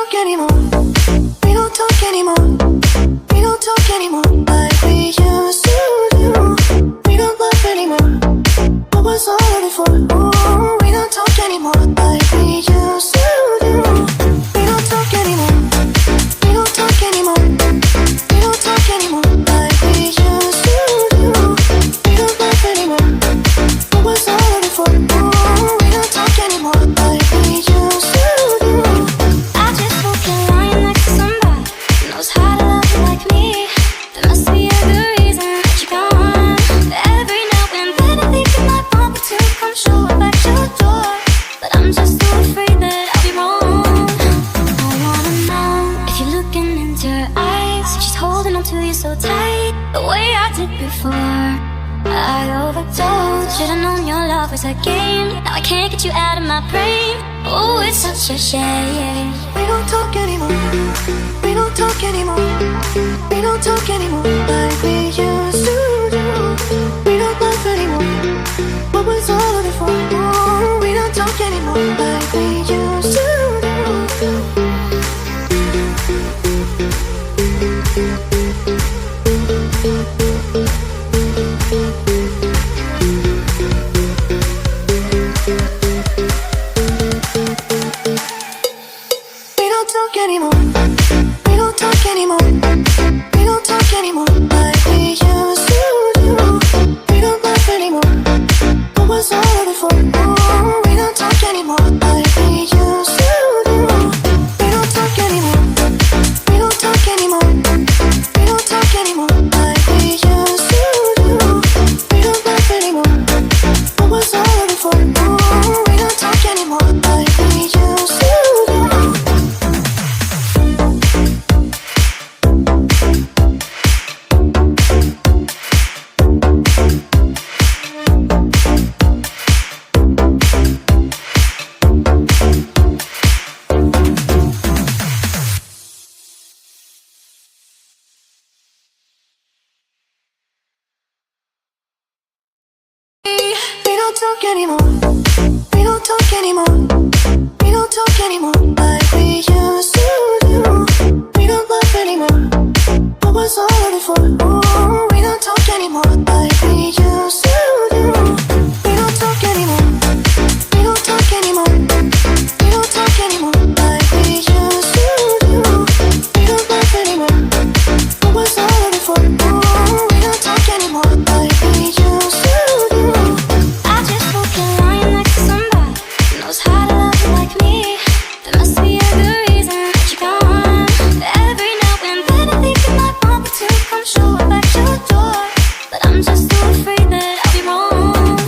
talk anymore. We don't talk anymore. We don't talk anymore like we used to do. We don't love anymore. What was all of it for? Ooh, we don't talk anymore like we used to do. We don't talk anymore. We don't talk anymore. We don't talk anymore like we used to do. We don't love anymore. What was all of it for? Ooh, we don't talk anymore like we used to do. I just hope you're lying next to somebody who knows how to love you like me. There must be a good reason that you're gone. Every now and then I think you might want me to come show up at your door, but I'm just so afraid that I'll be wrong. I wanna know if you're looking into her eyes, she's holding on to you so tight, the way I did before. I overdosed. Should've known your love was a game. Now I can't get you out of my brain. Oh, it's such a shame. We don't talk anymore. We don't talk anymore. We don't talk anymore like we used to do. We don't laugh anymore. What was all of it for? Ooh, we don't talk anymore like we used to do. We don't talk anymore. We don't talk anymore. We don't talk anymore like we used to do. We don't laugh anymore. What was all of it for? Ooh, we don't talk anymore like we used to do. We don't talk anymore. We don't talk anymore. We don't talk anymore like we used to do. We don't laugh anymore. What was all of it for? Ooh, we don't talk anymore like we used to do. We don't talk anymore. We don't talk anymore. We don't talk anymore like we used to do. We don't laugh anymore. What was all of it for? Ooh, we don't talk anymore like we used to do. We don't talk anymore. We don't talk anymore. We don't talk anymore like we used to do. We don't laugh anymore. What was all of it for? Ooh, we don't talk anymore like we used to do. I just hope you're lying next to somebody who knows how to love you like me. There must be a good reason that you're gone. Every now and then I think you might want me to come show up at your door, but I'm just so afraid that I'll be wrong.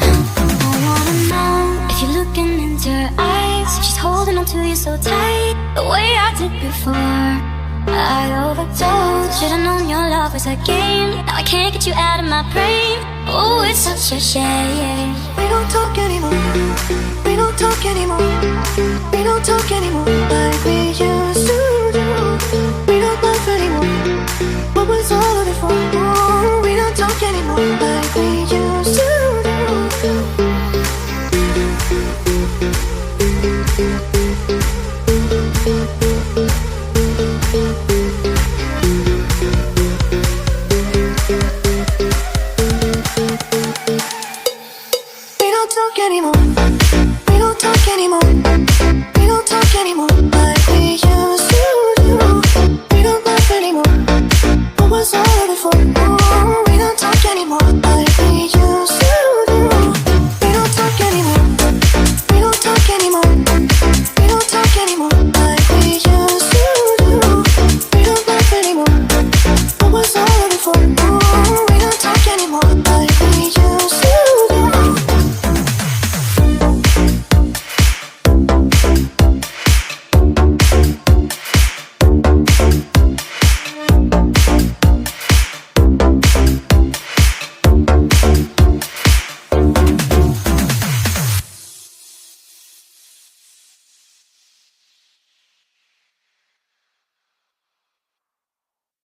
I wanna know if you're looking into her eyes, she's holding on to you so tight, the way I did before. I overdosed. Should've known your love was a game. Now I can't get you out of my brain. Oh, it's such a shame. We don't talk anymore. We don't talk anymore. We don't talk anymore